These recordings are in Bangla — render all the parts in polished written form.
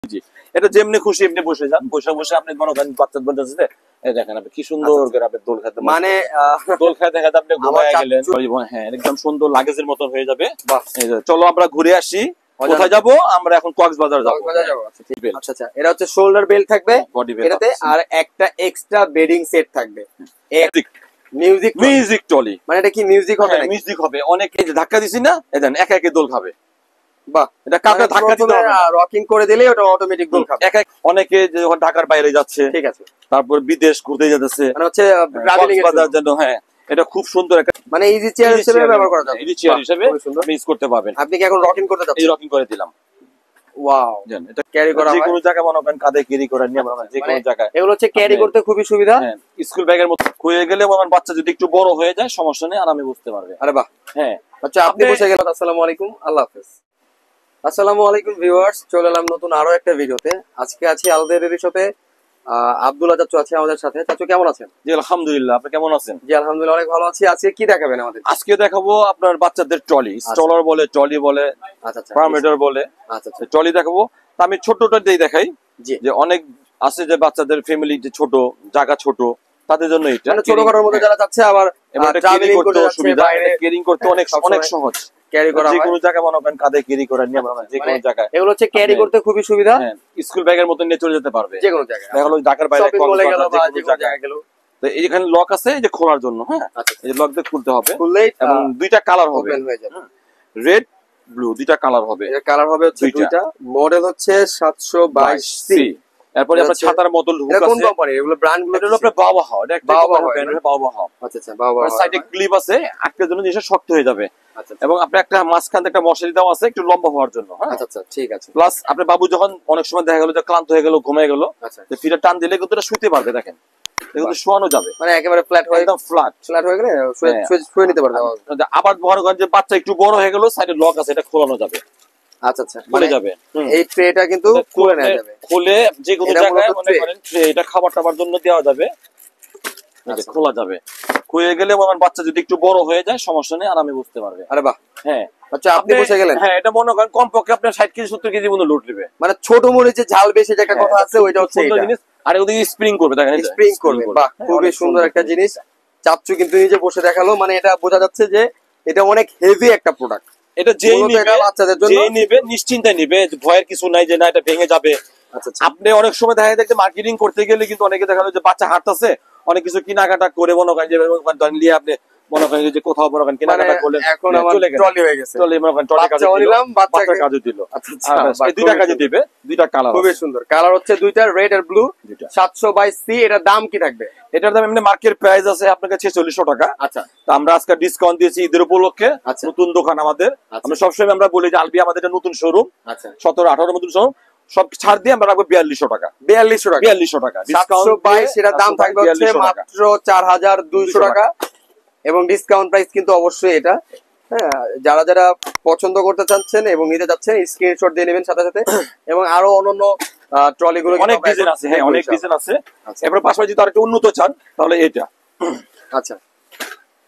জি, এটা যেমনি খুশি এমনি বসে যান, বসে বসে আপনি মনে করেন বাচ্চা বলতেছে এই দেখেন আপনি কি সুন্দর করে আপনি দোল খাতে মানে দোল খাতে দেখাতে আপনি ঘুমায় গেলেন। হ্যাঁ, একদম সুন্দর লাগেজের মতন হয়ে যাবে। চলো আমরা ঘুরে আসি। কোথায় যাব? আমরা এখন কক্সবাজার যাব। আচ্ছা আচ্ছা, এটা হচ্ছে শোল্ডার বেল্ট থাকবে এটাতে, আর একটা এক্সট্রা বেডিং সেট থাকবে। মিউজিক ট্রলি, মানে এটা কি মিউজিক হবে? মিউজিক হবে। অনেকে ধাক্কা দিছি না, দেখেন একা একা দোল খাবে। বাহ, এটা কাউকে ধাক্কা দিতে হবে না, রকিং করে দিলেই ওটা অটোমেটিক দোল খাবে। অনেকে যখন ঢাকার বাইরে যাচ্ছে, ঠিক আছে, তারপর বিদেশ ঘুরতে যাচ্ছে, মানে হচ্ছে কক্সবাজার জন্য, হ্যাঁ এটা খুব সুন্দর একটা, মানে ইজি চেয়ার হিসেবে ব্যবহার করা যাবে। ইজি চেয়ার হিসেবে আপনি ইউজ করতে পারবেন। আপনি কি এখন রকিং করতে যাচ্ছেন? এই রকিং করে দিলাম। ওয়াও, এটা ক্যারি করা হয় যে কোনো জায়গায়, মনে করেন কাঁধে ক্যারি করে নিয়ে আমরা যে কোনো জায়গায়, এগুলো হচ্ছে ক্যারি করতে খুবই সুবিধা। হ্যাঁ, স্কুল ব্যাগের মতো হয়ে গেলে আমার বাচ্চা যদি একটু বড় হয়ে যায় সমস্যা নেই, আরামে বুঝতে পারবে। আরে বাহ, হ্যাঁ আচ্ছা আপনি বসে গেলেন। আসসালামু আলাইকুম, আল্লাহ হাফেজ। আসসালামু আলাইকুম ভিউয়ার্স, চলে এলাম নতুন আরো একটা ভিডিওতে। আজকে আছি আলদের সাথে, আব্দুল্লাহ চাচু আছে আমাদের সাথে। চাচু কেমন আছেন? জি আলহামদুলিল্লাহ, আপনি কেমন আছেন? জি আলহামদুলিল্লাহ অনেক ভালো আছি। আজকে কি দেখাবেন আমাদের? আজকে দেখাবো আপনার বাচ্চাদের ট্রলি, স্ট্রলার বলে, ট্রলি বলে, পারামিটার বলে। আচ্ছা আচ্ছা, ট্রলি দেখাবো। তা আমি ছোটটা দিয়ে দেখাই, যে অনেক আছে যে বাচ্চাদের ফ্যামিলি যে ছোট, জায়গা ছোট, তাদের জন্য এটা মানে ছোট ঘরের মধ্যে যারা যাচ্ছে, আবার ট্রাভেলিং করতে অসুবিধা, ক্যারিং করতে অনেক সহজ। ক্যারি করা, যে কোনো জায়গায় মনে করেন কাঁধে ক্যারি করে নিয়ে আমরা যে কোনো জায়গায়, এগুলো হচ্ছে ক্যারি করতে খুবই সুবিধা। হ্যাঁ, স্কুল ব্যাগের মতো নিয়ে চলে যেতে পারবে যে কোনো জায়গায়। দেখা হলো ঢাকার বাইরে যে কোনো জায়গায় গেল, তো এইখানে লক আছে এই যে খোলার জন্য। হ্যাঁ, এই যে লক দিয়ে খুলতে হবে, এবং দুইটা কালার হবে, রেড ব্লু, দুইটা কালার হবে। এর কালার হবে হচ্ছে দুইটা। মডেল হচ্ছে 722C। এরপরে আপনার ছাতার মডেল হুক আছে। কোন কোম্পানি এগুলো? ব্র্যান্ড গুলো হলো আপনার বাওয়াহা, এটা একটা ব্র্যান্ড বাওয়াহা। আচ্ছা আচ্ছা, বাওয়াহা। সাইডে ক্লিপ আছে, আটকার জন্য জিনিসটা শক্ত হয়ে যাবে। আচ্ছা, এবং আপনি একটা মাঝখানে একটা মশারি দেওয়া আছে একটু লম্বা হওয়ার জন্য। হ্যাঁ আচ্ছা আচ্ছা, ঠিক আছে। প্লাস আপনি বাবু যখন অনেক সময় দেখা গেল যে ক্লান্ত হয়ে গেল, ঘুমিয়ে গেল, তো ফিরে টান দিলে কিন্তু এটা শুতে পারবে। দেখেন এগুলো শোয়ানো যাবে, মানে একেবারে ফ্ল্যাট হয়ে, একদম ফ্ল্যাট হয়ে গেলে শুয়ে নিতে পারবে। আবার মনে করেন যে বাচ্চা একটু বড় হয়ে গেল, সাইডে লক আছে, এটা খোলানো যাবে। আচ্ছা আচ্ছা, খুলে যাবে। এই ট্রেটা কিন্তু খুলে নেওয়া যাবে, খুলে যে কোনো জায়গায় মনে করেন এটা খাবার টাবার জন্য দেওয়া যাবে, খোলা যাবে। খুলে গেলে আমার বাচ্চা যদি একটু বড় হয়ে যায় সমস্যা নেই, আরামে বুঝতে পারবে। আরে বাহ, হ্যাঁ আচ্ছা আপনি বসে গেলেন। হ্যাঁ, এটা মনে করেন কমপক্ষে আপনার 60 কেজি 70 কেজি মতো লোড নেবে। মানে ছোট মরিচে ঝাল বেশি যে একটা কথা আছে, ওইটা হচ্ছে এটা জিনিস। আর ওদিকে স্প্রিং করবে, দেখেন স্প্রিং করবে। বাহ, খুবই সুন্দর একটা জিনিস। চাচ্চু কিন্তু নিজে বসে দেখালো, মানে এটা বোঝা যাচ্ছে যে এটা অনেক হেভি একটা প্রোডাক্ট। এটা যেই নিবে, বাচ্চাদের জন্য যেই নিবে নিশ্চিন্তে নিবে, ভয়ের কিছু নাই যে না এটা ভেঙে যাবে। আপনি অনেক সময় দেখা যায় মার্কেটিং করতে গেলে কিন্তু অনেকে দেখা যায় যে বাচ্চা হাঁটতেছে, অনেক কিছু কেনাকাটা করে মনে করেন যে নিয়ে আপনি মনে করেন যে কোথাও মনে করেন কেনাকাটা করলেন, এখন আমার ট্রলি হয়ে গেছে, ট্রলি মনে করেন ট্রলি কাজে দিলাম, বাচ্চার কাজে দিল। আচ্ছা, এই দুইটা কাজে দিবে, দুইটা কালার, খুবই সুন্দর কালার হচ্ছে দুইটা, রেড আর ব্লু। 722C। এটার দাম কি থাকবে? এটার দাম এমনি মার্কেট প্রাইস আছে আপনার কাছে 4600 টাকা। আচ্ছা, তো আমরা আজকে ডিসকাউন্ট দিয়েছি ঈদের উপলক্ষে। নতুন দোকান আমাদের, আমরা সবসময় আমরা বলি যে আলবি আমাদের এটা নতুন শোরুম। আচ্ছা, 17-18 নতুন শোরুম, সব ছাড় দিয়ে আমরা রাখবো 4200 টাকা। 4200 টাকা 722। এটার দাম থাকবে হচ্ছে মাত্র 4200 টাকা, এবং ডিসকাউন্ট প্রাইস কিন্তু অবশ্যই এটা। হ্যাঁ, যারা যারা পছন্দ করতে চাচ্ছেন এবং নিতে যাচ্ছেন স্ক্রিনশট দিয়ে নেবেন সাথে সাথে। এবং আরো অন্যান্য ট্রলি গুলো অনেক ডিজাইন আছে। হ্যাঁ, অনেক ডিজাইন আছে। এবার পাশাপাশি যদি আরেকটু উন্নত চান তাহলে এটা। আচ্ছা,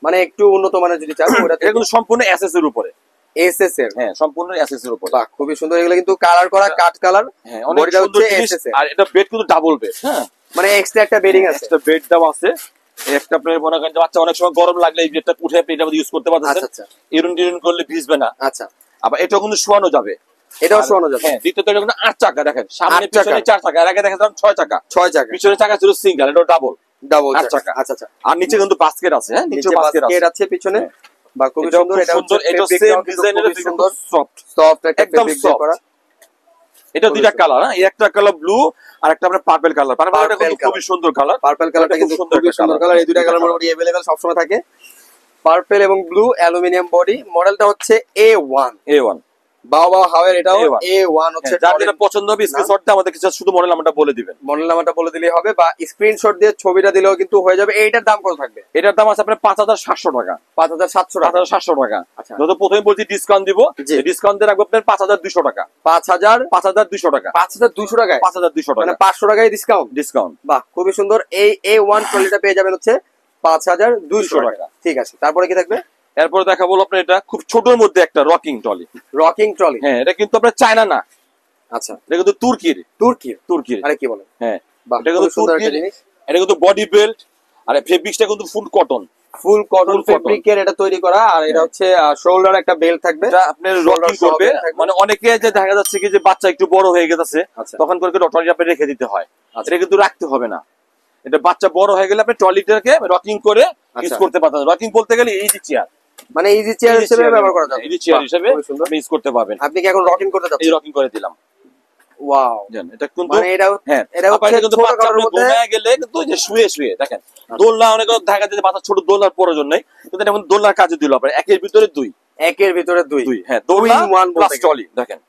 মানে একটু উন্নত মানের যদি চান, ওটা কিন্তু সম্পূর্ণ এসএস এর উপরে। এসএস এর, হ্যাঁ সম্পূর্ণ এসএস এর উপরে। বাহ, খুবই সুন্দর। এগুলো কিন্তু কালার করা, কাট কালার। হ্যাঁ, অনেক সুন্দর এসএস। আর এটা বেড কিন্তু ডাবল বেড। হ্যাঁ, মানে এক্সট্রা একটা বেডিং আছে, একটা বেড দাও আছে। একটা আপনার মনে করেন বাচ্চা অনেক সময় গরম লাগলে এই বেডটা উঠে আপনি এটা ইউজ করতে পারতেছেন। আচ্ছা, ইরুন টিরুন করলে ভিজবে না। আচ্ছা, আবার এটাও কিন্তু শোয়ানো যাবে, এটাও শোয়ানো যাবে। হ্যাঁ, দ্বিতীয়ত এটা কিন্তু 8 চাকা, দেখেন সামনে পিছনে 4 চাকা, এর আগে দেখেন 6 চাকা, 6 চাকা, পিছনে চাকা ছিল সিঙ্গেল, এটা ডাবল 8 চাকা। আচ্ছা আচ্ছা, আর নিচে কিন্তু বাস্কেট আছে। হ্যাঁ, নিচে বাস্কেট আছে পিছনে। বা খুব সুন্দর, এটা সুন্দর, এটা সেম ডিজাইনের সুন্দর, সফট একদম সফট করা। এটা দুইটা কালার, হ্যাঁ, একটা কালার ব্লু আর একটা আপনার পার্পল কালার। পার্পলটা কিন্তু খুবই সুন্দর কালার, পার্পল কালারটা কিন্তু খুবই সুন্দর কালার। এই দুইটা কালার মোটামুটি अवेलेबल সব সময় থাকে, পার্পল এবং ব্লু। অ্যালুমিনিয়াম বডি, মডেলটা হচ্ছে A1 বাবা হাওয়ার, এটাও A1 হচ্ছে। যার যেটা পছন্দ হবে স্ক্রিনশট দিয়ে আমাদের কিছু শুধু মডেল নাম্বারটা বলে দিবেন, মডেল নাম্বারটা বলে দিলেই হবে, বা স্ক্রিনশট দিয়ে ছবিটা দিলেও কিন্তু হয়ে যাবে। এইটার দাম কত থাকবে? এটার দাম আছে আপনার 5700 টাকা। 5700 টাকা। আচ্ছা, যত প্রথমে বলছি ডিসকাউন্ট দিব, ডিসকাউন্ট দিয়ে রাখবো আপনার 5200 টাকা। 5200 টাকা। 5200 টাকায় 5200 টাকা, মানে 500 টাকায় ডিসকাউন্ট। বাহ, খুবই সুন্দর। এই A1 ট্রলিটা পেয়ে যাবেন হচ্ছে 5200 টাকা। ঠিক আছে, তারপরে কি থাকবে? এরপরে দেখাবো আপনার এটা খুব ছোটর মধ্যে একটা রকিং ট্রলি। হ্যাঁ, এটা কিন্তু আপনার চায়না না, আচ্ছা, এটা কিন্তু তুর্কির। তুর্কির আরে কি বলে? হ্যাঁ, বাহ, এটা কিন্তু তুর্কির। এটা কিন্তু বডি বেল্ট, আর ফেব্রিক্সটা কিন্তু ফুল কটন ফেব্রিকের এটা তৈরি করা। আর এটা হচ্ছে শোল্ডার একটা বেল্ট থাকবে, এটা আপনি রকিং করবে। মানে অনেকে যে দেখা যাচ্ছে কি যে বাচ্চা একটু বড় হয়ে গেছে, তখন করে ট্রলি আপনি রেখে দিতে হয়। এটা কিন্তু রাখতে হবে না। এটা বাচ্চা বড় হয়ে গেলে আপনি ট্রলিটাকে রকিং করে ইউজ করতে পারবেন। রকিং বলতে গেলে ইজি চেয়ার, মানে ইজি চেয়ার হিসেবে ব্যবহার করা যাবে। ইজি চেয়ার হিসেবে আপনি ইউজ করতে পারবেন। আপনি কি এখন রকিং করতে যাচ্ছেন? এই রকিং করে দিলাম। ওয়াও, এটা কিন্তু মানে এটা হচ্ছে কিন্তু বাচ্চার মধ্যে ঘুমিয়ে গেলে কিন্তু যে শুয়ে দেখেন দোলনা, অনেক দেখা যায় যে বাচ্চা ছোট দোলনার প্রয়োজন নেই, কিন্তু এটা দোলনার কাজে দিল আপনার একের ভিতরে দুই। হ্যাঁ, দোলনা প্লাস ট্রলি। দেখেন,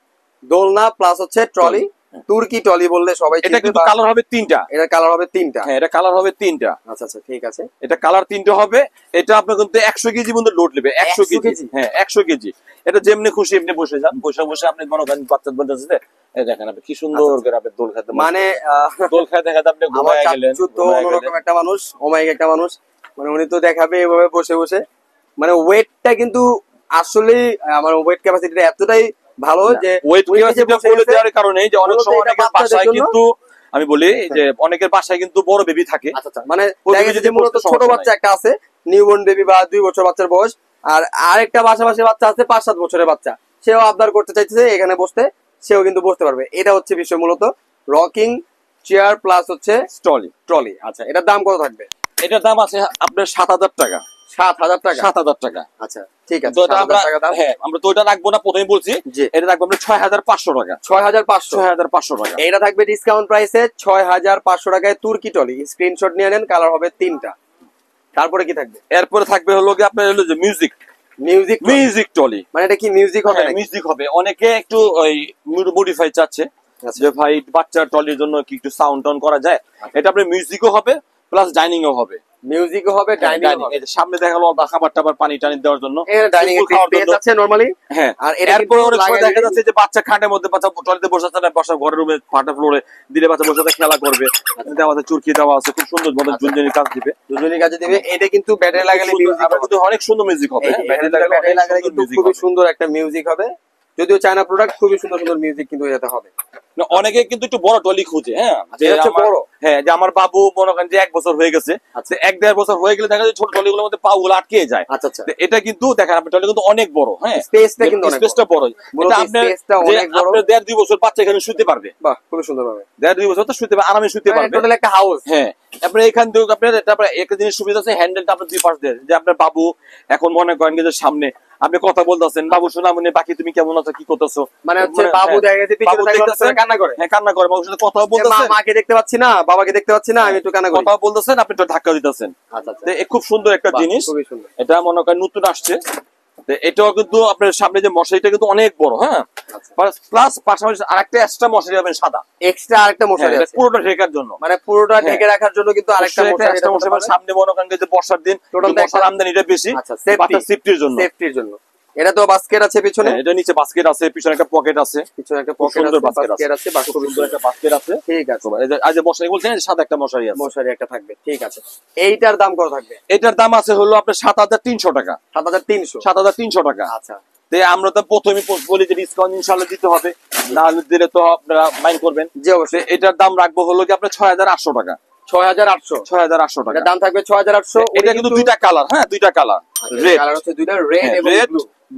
দোলনা প্লাস হচ্ছে ট্রলি। তুর্কি ট্রলি বললে সবাই চিনবে। এটা কিন্তু কালার হবে 3টা। এটা কালার হবে 3টা। হ্যাঁ, এটা কালার হবে 3টা। আচ্ছা আচ্ছা, ঠিক আছে। এটা কালার 3টা হবে। এটা আপনার কিন্তু 100 কেজি পর্যন্ত লোড নেবে। 100 কেজি। হ্যাঁ, 100 কেজি। এটা যেমনি খুশি এমনি বসে যান, বসে আপনি মনে করেন বাচ্চা বলতেছে, এই দেখেন আপনি কি সুন্দর করে আপনি দোল খাতে, মানে দোল খাতে আপনি ঘুমায় গেলেন। অন্যরকম একটা মানুষ, অমায়িক একটা মানুষ, মানে উনি তো দেখাবে এভাবে বসে বসে। মানে ওয়েটটা কিন্তু আসলে আমার ওয়েট ক্যাপাসিটিটা এতটাই ভালো যে ওয়েট ক্যাপাসিটি বলে দেওয়ার কারণে যে অনেক সময় অনেকের বাসায় কিন্তু আমি বলি যে অনেকের বাসায় কিন্তু বড় বেবি থাকে। আচ্ছা, মানে দেখা যায় যে মূলত ছোট বাচ্চা একটা আছে, নিউবর্ন বেবি বা 2 বছর বাচ্চার বয়স, আর আরেকটা পাশাপাশি বাচ্চা আছে 5-7 বছরের বাচ্চা, সেও আবদার করতে চাইছে এখানে বসতে, সেও কিন্তু বসতে পারবে। এটা হচ্ছে বিষয় মূলত রকিং চেয়ার প্লাস হচ্ছে ট্রলি। আচ্ছা, এটার দাম কত থাকবে? এটার দাম আছে আপনার 7,000 টাকা। 7,000 টাকা? 7,000 টাকা। আচ্ছা, ঠিক আছে। হ্যাঁ, আমরা তো ওটা রাখবো না, প্রথমে বলছি এটা রাখবো আমরা 6,500 টাকা। 6,500 টাকা। এটা থাকবে ডিসকাউন্ট প্রাইসে 6,500 টাকায় তুর্কি ট্রলি। স্ক্রিনশট নিয়ে নেন, কালার হবে 3টা। তারপরে কি থাকবে? এরপরে থাকবে হলো কি আপনার হলো যে মিউজিক ট্রলি। মানে এটা কি মিউজিক হবে? মিউজিক হবে। অনেকে একটু ওই মডিফাই চাচ্ছে যে ভাই বাচ্চার ট্রলির জন্য কি একটু সাউন্ড টাউন করা যায়। এটা আপনার মিউজিকও হবে প্লাস ডাইনিংও হবে। মিউজিকও হবে, ডাইনিং হবে। এই যে সামনে দেখালো খাবার টাবার পানি টানি দেওয়ার জন্য এখানে ডাইনিং এর স্পেস আছে নরমালি। হ্যাঁ, আর এরপর অনেক সময় দেখা যাচ্ছে যে বাচ্চা খাটের মধ্যে, বাচ্চা টয়লেটে বসে আছে না, বসা ঘরের রুমে ফাটা ফ্লোরে দিলে বাচ্চা বসে খেলা করবে। দেওয়া আছে চুরকি দেওয়া আছে, খুব সুন্দর মতো জুনজুনি কাজ দিবে। এটা কিন্তু ব্যাটারি লাগালে মিউজিক হবে, কিন্তু অনেক সুন্দর মিউজিক হবে। ব্যাটারি লাগালে কিন্তু খুব সুন্দর একটা মিউজিক হবে। যদিও চায়না প্রোডাক্ট, খুবই সুন্দর সুন্দর মিউজিক কিন্তু এটাতে হবে। অনেকে কিন্তু একটু বড় ট্রলি খুঁজে। হ্যাঁ, যে আমার বাবু মনে করেন যে 1 বছর হয়ে গেছে, 1-1.5 বছর হয়ে গেলে দেখা যায় ছোট ট্রলিগুলোর মধ্যে পা গুলো আটকে যায়। আচ্ছা, এটা কিন্তু দেখেন আপনার ট্রলি কিন্তু অনেক বড়। হ্যাঁ, স্পেসটা কিন্তু স্পেসটা বড়। এটা আপনার 1.5-2 বছর বাচ্চা এখানে শুতে পারবে। বাহ, খুব সুন্দর ভাবে 1.5-2 বছর তো শুতে পারবে, আরামে শুতে পারবে। টোটাল একটা হাউস। হ্যাঁ, আপনার এখান থেকে আপনার তারপরে একটা জিনিস সুবিধা আছে, হ্যান্ডেলটা আপনার 2 পাশ দিয়ে, যে আপনার বাবু এখন মনে করেন যে সামনে আপনি কথা বলতেছেন, বাবু শোনা মনে বাকি তুমি কেমন আছো, কি করতেছো, মানে হচ্ছে বাবু দেখা যাচ্ছে পিছনে থাকলে কান্না করে। হ্যাঁ, কান্না করে, বাবুর সাথে কথা বলতেছেন, মাকে দেখতে পাচ্ছি না, বাবাকে দেখতে পাচ্ছি না, আমি একটু কান্না করি, কথা বলতেছেন, আপনি একটু ধাক্কা দিতেছেন। আচ্ছা, খুব সুন্দর একটা জিনিস। খুবই সুন্দর। এটা মনে করেন নতুন আসছে। এটাও কিন্তু আপনার সামনে যে মশারিটা কিন্তু অনেক বড়। হ্যাঁ, প্লাস পাশাপাশি আরেকটা এক্সট্রা মশারি পাবেন, সাদা এক্সট্রা আরেকটা মশারি আছে পুরোটা ঢেকার জন্য। মানে পুরোটা ঢেকে রাখার জন্য কিন্তু আরেকটা মশারি সামনে মনে করেন যে বর্ষার দিন মশার আমদানিটা বেশি, সেফটির জন্য। এটা তো বাস্কেট আছে পিছনে, এটা নিচে বাস্কেট আছে, পিছনে একটা পকেট আছে, পিছনে একটা পকেট আছে, বাস্কেট আছে, খুব সুন্দর একটা বাস্কেট আছে। ঠিক আছে, এই যে মশারি বলছেন, সাদা একটা মশারি আছে, মশারি একটা থাকবে। ঠিক আছে, এইটার দাম কত থাকবে? এটার দাম আছে হলো আপনার 7,300 টাকা। 7,300 টাকা। আচ্ছা, আমরা তো প্রথমে বলি যে ডিসকাউন্ট ইনশাআল্লাহ দিতে হবে, না দিলে তো আপনারা মাইন্ড করবেন। জি অবশ্যই। এটার দাম রাখবো হলো কি আপনার 6,800 টাকা। 6,800 টাকা দাম থাকবে। 6,800। এটা কিন্তু দুইটা কালার। হ্যাঁ, দুইটা কালার, রেড কালার হচ্ছে দুইটা, রেড এবং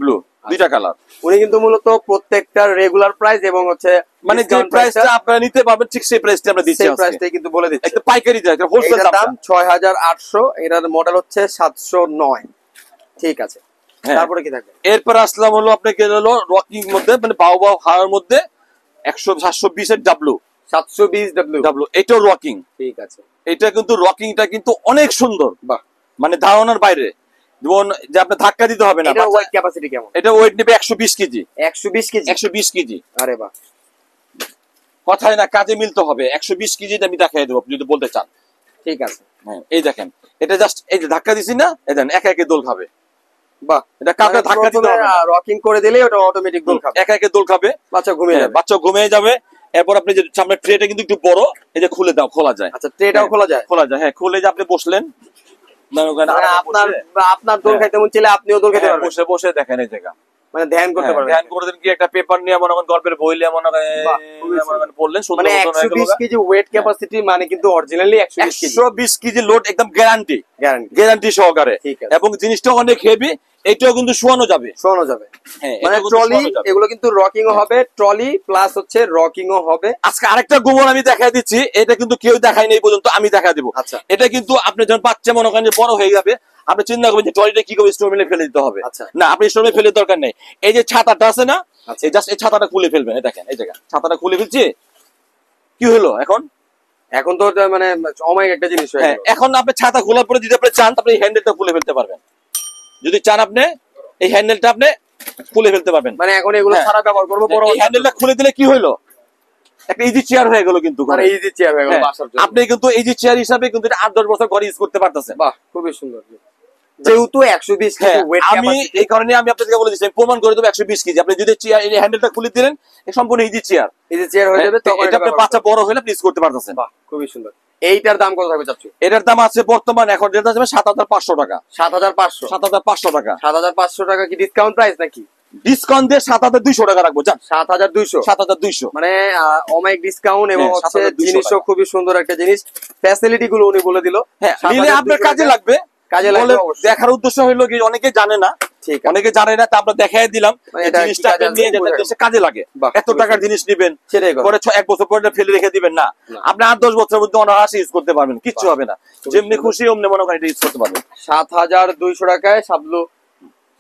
ব্লু, দুইটা কালার। উনি কিন্তু মূলত প্রত্যেকটা রেগুলার প্রাইস এবং হচ্ছে মানে যে প্রাইসটা আপনারা নিতে পারবেন ঠিক সেই প্রাইসটা আমরা দিচ্ছি, সেই প্রাইসটাই কিন্তু বলে দিচ্ছি। একটা পাইকারি দাম, একটা হোলসেল দাম 6,800। এটার মডেল হচ্ছে 709। ঠিক আছে, তারপরে কি থাকবে? এরপর আসলাম হলো আপনাকে হলো রকিং মধ্যে, মানে বাউ হাওয়ার মধ্যে 720 এর ডাব্লু, 720 ডাব্লু। এটাও রকিং। ঠিক আছে, এটা কিন্তু রকিংটা কিন্তু অনেক সুন্দর, বাহ, মানে ধারণার বাইরে। যেমন যে আপনি ধাক্কা দিতে হবে না। এটা ওয়েট ক্যাপাসিটি কেমন? এটা ওয়েট নেবে 120 কেজি। 120 কেজি? 120 কেজি। আরে বাহ, কথায় না কাজে মিলতে হবে। 120 কেজি আমি দেখাই দেবো যদি বলতে চান। ঠিক আছে, হ্যাঁ, এই দেখেন, এটা জাস্ট এই যে ধাক্কা দিছি না, এই দেখেন একা একে দোল খাবে। বাহ, এটা কাপড়ে ধাক্কা দিতে হবে, রকিং করে দিলে ওটা অটোমেটিক দোল খাবে, একা একে দোল খাবে, বাচ্চা ঘুমিয়ে যাবে। বাচ্চা ঘুমিয়ে যাবে। এরপর আপনি যে সামনে ট্রেটা কিন্তু একটু বড়, এই যে খুলে দাও, খোলা যায়। আচ্ছা, ট্রেটাও খোলা যায়? হ্যাঁ, খুলে যে আপনি বসলেন, আপনার দোল খাইতে মন চাইলে আপনিও দোল খেতে পারবেন। বসে বসে দেখেন এই জায়গা, মানে ধ্যান করতে পারবেন, ধ্যান করে দেন কি একটা পেপার নিয়ে মনে করেন গল্পের বই নিয়ে মনে করেন পড়লেন সুন্দর মানে 120 কেজি ওয়েট ক্যাপাসিটি, মানে কিন্তু অরিজিনালি 120 কেজি লোড, একদম গ্যারান্টি সহকারে, এবং জিনিসটা অনেক হেভি। এটাও কিন্তু শোয়ানো যাবে মানে ট্রলি, এগুলো কিন্তু রকিং হবে, ট্রলি প্লাস হচ্ছে রকিং ও হবে। আজকে আরেকটা গোবর আমি দেখাই দিচ্ছি, এটা কিন্তু কেউ দেখায় নাই পর্যন্ত, আমি দেখা দিব। আচ্ছা, এটা কিন্তু আপনি যখন বাচ্চা মনে করেন যে বড় হয়ে যাবে, আপনি চিন্তা করবেন যে ট্রলিটা কি করে স্টোর মিলে ফেলে দিতে হবে। না, আপনি স্টোর মিলে ফেলে দরকার নেই। এই যে ছাতাটা আছে না, জাস্ট এই ছাতাটা খুলে ফেলবেন। দেখেন এই জায়গা ছাতাটা খুলে ফেলছি, কি হলো এখন তো মানে অমায়িক একটা জিনিস হয়ে গেল। এখন আপনি ছাতা খোলার পরে যদি আপনি চান আপনি হ্যান্ডেলটা খুলে ফেলতে পারবেন, যদি চান আপনি এই হ্যান্ডেলটা আপনি খুলে ফেলতে পারবেন। মানে এখন এগুলো সারা ব্যবহার করবো, বড় হ্যান্ডেলটা খুলে দিলে কি হলো, একটা ইজি চেয়ার হয়ে গেল। কিন্তু মানে ইজি চেয়ার হয়ে গেল বাসার জন্য। আপনি কিন্তু ইজি চেয়ার হিসাবে কিন্তু 8-10 বছর ঘরে ইউজ করতে পারতেছেন। বাহ, খুবই সুন্দর। যেহেতু 120 কেজি ওয়েট, আমি এই কারণে আমি আপনাদেরকে বলে দিচ্ছি, প্রমাণ করে দেব 120 কেজি। আপনি যদি চেয়ার এই হ্যান্ডেলটা খুলে দিলেন, সম্পূর্ণ ইজি চেয়ার হয়ে যাবে, তখন এটা আপনি বাচ্চা বড় হলে ইউজ করতে পারতেছেন। বাহ, খুবই সুন্দর। এইটার দাম কত থাকবে চাচ্ছি? এটার দাম আছে বর্তমান এখন যেটা আছে 7,500 টাকা। 7,500 টাকা। 7,500 টাকা কি ডিসকাউন্ট প্রাইস নাকি? ডিসকাউন্ট দিয়ে 7,200 টাকা রাখবো। যান, 7,200 মানে অমায়িক ডিসকাউন্ট, এবং হচ্ছে জিনিসও খুবই সুন্দর একটা জিনিস। ফ্যাসিলিটি গুলো উনি বলে দিল, নিলে আপনার কাজে লাগবে। দেখার উদ্দেশ্য হলো কি, অনেকে জানে না, তা আমরা দেখাই দিলাম জিনিসটা নিয়ে কাজে লাগে। এত টাকার জিনিস নিবেন, পরে 1 বছর পরে ফেলে রেখে দিবেন না, আপনি 8-10 বছরের মধ্যে অনায়াসে ইউজ করতে পারবেন, কিচ্ছু হবে না। যেমনি খুশি অমনি মনে করেন এটা ইউজ করতে পারবেন। 7,200 টাকায় সাবলু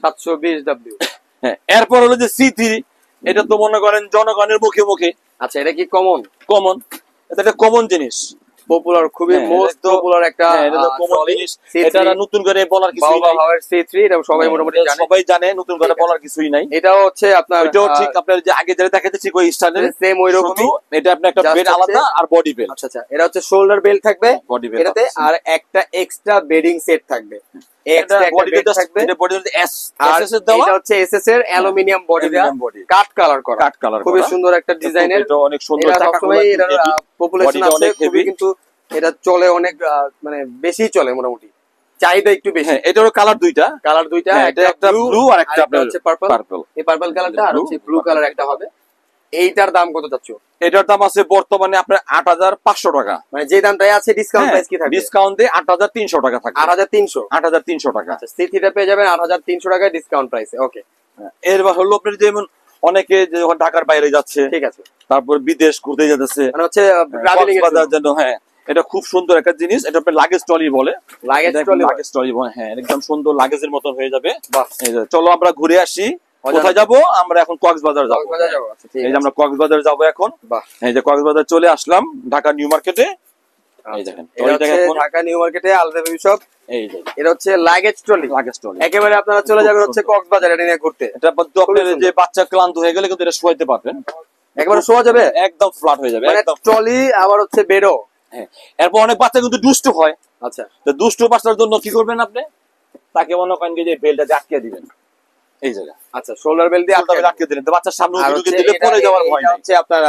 720W। হ্যাঁ, এরপর হলো যে C3, এটা তো মনে করেন জনগণের মুখে মুখে। আচ্ছা, এটা কি কমন? এটা একটা কমন জিনিস, পপুলার, খুবই মোস্ট পপুলার একটা জিনিস। এটা নতুন করে বলার কিছুই নাই। C3 এটা সবাই মোটামুটি জানে, সবাই জানে, নতুন করে বলার কিছুই নাই। এটাও হচ্ছে আপনার, এটাও ঠিক আপনার যে আগে যেটা দেখাচ্ছি ওই স্টাইলের সেম ওই রকমই। এটা আপনার একটা বেড আলাদা আর বডি বেল্ট। আচ্ছা, এটা হচ্ছে শোল্ডার বেল্ট থাকবে এটাতে, আর একটা এক্সট্রা বেডিং সেট থাকবে। এটা বডি বেল্ট থাকবে, এটা বডি বেল্ট এসএস এর দেওয়া, এটা হচ্ছে এসএস এর অ্যালুমিনিয়াম বডি দেওয়া, কাট কালার করা, খুবই সুন্দর একটা ডিজাইনের। এটা অনেক সুন্দর, এটা সবসময় এর পপুলেশন আছে খুবই, কিন্তু এটা চলে অনেক, মানে বেশি চলে মোটামুটি, চাহিদা একটু বেশি। এটারও কালার দুইটা, এটা একটা ব্লু আর একটা হচ্ছে পার্পল। এই পার্পল কালারটা আর হচ্ছে ব্লু কালার একটা হবে। এইটার দাম কত যাচ্ছে? এটার দাম আছে বর্তমানে আপনার 8,500 টাকা। মানে যে দামটাই আছে, ডিসকাউন্ট প্রাইস কি থাকবে? ডিসকাউন্ট দিয়ে 8,300 টাকা থাকবে। 8,300 টাকা। আচ্ছা, সিথিটা পেয়ে যাবেন 8,300 টাকায় ডিসকাউন্ট প্রাইসে। ওকে, এরবার হলো আপনার যেমন অনেকে যখন ঢাকার বাইরে যাচ্ছে, ঠিক আছে, তারপর বিদেশ ঘুরতে যাচ্ছে, মানে হচ্ছে ট্রাভেলিং এর জন্য, হ্যাঁ এটা খুব সুন্দর একটা জিনিস। এটা আপনার লাগেজ ট্রলি বলে, লাগেজ ট্রলি বলে। হ্যাঁ, একদম সুন্দর লাগেজের মতন হয়ে যাবে। চলো আমরা ঘুরে আসি। কোথায় যাবো আমরা এখন? কক্সবাজার যাবো। এই যে আমরা কক্সবাজার যাবো এখন। এই যে কক্সবাজার চলে আসলাম, ঢাকা নিউ মার্কেটে। এই দেখেন, ঢাকা নিউ মার্কেটে আলদা বেবি শপ। এই যে এটা হচ্ছে লাগেজ ট্রলি। একেবারে আপনারা চলে যাবেন হচ্ছে কক্সবাজার এটা নিয়ে ঘুরতে। এটা তো আপনার যে বাচ্চা ক্লান্ত হয়ে গেলে কিন্তু এটা শোয়াইতে পারবেন, একবারে শোয়া যাবে, একদম ফ্ল্যাট হয়ে যাবে, একদম ট্রলি আবার হচ্ছে বেডও। হ্যাঁ, এরপর অনেক বাচ্চা কিন্তু দুষ্ট হয়। আচ্ছা, তো দুষ্ট বাচ্চার জন্য কি করবেন আপনি? তাকে মনে করেন যে বেলটা আটকে দিবেন এই জায়গা। আচ্ছা, শোল্ডার বেল্ট দিয়ে আটকে দিলেন, তো বাচ্চার সামনে দিলে পড়ে যাওয়ার ভয় নাই। হচ্ছে আপনার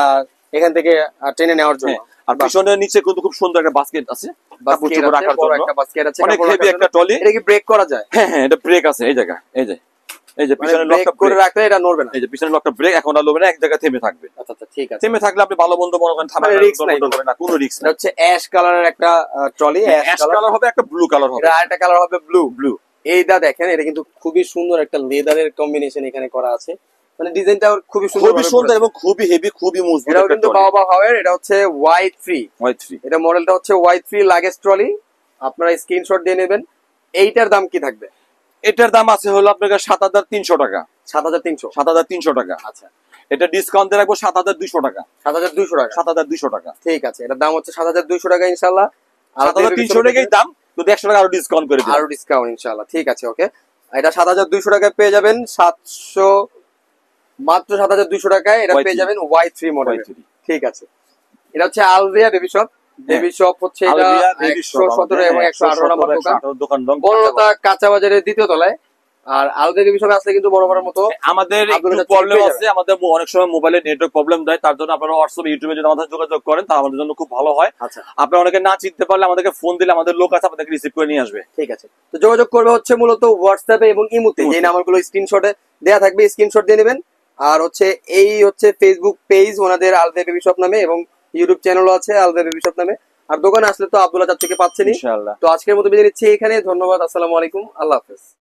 এখান থেকে টেনে নেওয়ার জন্য। আর পিছনের নিচে কিন্তু খুব সুন্দর একটা বাস্কেট আছে, রাখার জন্য একটা বাস্কেট আছে, অনেক হেভি একটা ট্রলি। এটা কি ব্রেক করা যায়? হ্যাঁ, এটা ব্রেক আছে এই জায়গা। এই যে পিছনের লকটা করে রাখলে এটা নড়বে না। এই যে পিছনের লকটা ব্রেক, এখন আর নড়বে না, এক জায়গায় থেমে থাকবে। আচ্ছা, ঠিক আছে। থেমে থাকলে আপনি ভালো মন্দ মনে করেন থামার রিস্ক নাই, কোনো রিস্ক নাই। হচ্ছে অ্যাশ কালারের একটা ট্রলি, অ্যাশ কালার হবে, একটা ব্লু কালার হবে, আর একটা কালার হবে ব্লু। এইটা দেখেন, এটা কিন্তু খুবই সুন্দর একটা লেদারের কম্বিনেশন এখানে করা আছে, মানে ডিজাইনটা খুবই সুন্দর এবং খুবই হেভি, খুবই মজবুত। এটাও কিন্তু বাবা হাওয়ার, এটা হচ্ছে Y3। এটা মডেলটা হচ্ছে Y3 লাগেজ ট্রলি। আপনারা স্ক্রিনশট দিয়ে নেবেন। এইটার দাম কি থাকবে? এটার দাম আছে হলো আপনার 7,300 টাকা। 7,300 টাকা। আচ্ছা, এটা ডিসকাউন্ট দিয়ে রাখবো 7,200 টাকা। 7,200 টাকা। ঠিক আছে, এটার দাম হচ্ছে 7,200 টাকা ইনশাআল্লাহ। 7,300 টাকাই দাম, যদি 100 টাকা আরো ডিসকাউন্ট করে দিই, আরো ডিসকাউন্ট ইনশাআল্লাহ। ঠিক আছে, ওকে। এটা 7,200 টাকায় পেয়ে যাবেন। মাত্র 7,200 টাকায় এটা পেয়ে যাবেন Y3 মডেল। ঠিক আছে, এটা হচ্ছে Alvia baby shop. Baby shop হচ্ছে এটা 117 এবং 118 নম্বর দোকান, বড়লতা কাঁচা বাজারের দ্বিতীয় তলায়। আর আলাদা বিষয় আসলে কিন্তু বড় বড় মতো আমাদের একটু প্রবলেম আছে, আমাদের অনেক সময় মোবাইলে নেটওয়ার্ক প্রবলেম দেয়, তার জন্য আপনারা হোয়াটসঅ্যাপ ইউটিউবে যদি আমাদের যোগাযোগ করেন তা আমাদের জন্য খুব ভালো হয়। আচ্ছা, আপনারা অনেকে না চিনতে পারলে আমাদেরকে ফোন দিলে আমাদের লোক আছে আপনাদেরকে রিসিভ করে নিয়ে আসবে। ঠিক আছে, তো যোগাযোগ করবে হচ্ছে মূলত হোয়াটসঅ্যাপে এবং ইমোতে, যে নাম্বারগুলো স্ক্রিনশটে দেয়া থাকবে স্ক্রিনশট দিয়ে নেবেন। আর হচ্ছে এই হচ্ছে ফেসবুক পেজ ওনাদের আলবে বেবি শপ নামে, এবং ইউটিউব চ্যানেলও আছে আলবে বেবি শপ নামে। আর দোকানে আসলে তো আব্দুল্লাহ চাচা থেকে পাচ্ছেনই। ইনশাআল্লাহ। তো আজকের মতো বিদায় নিচ্ছি এখানে, ধন্যবাদ, আসসালামু আলাইকুম, আল্লাহ হাফেজ।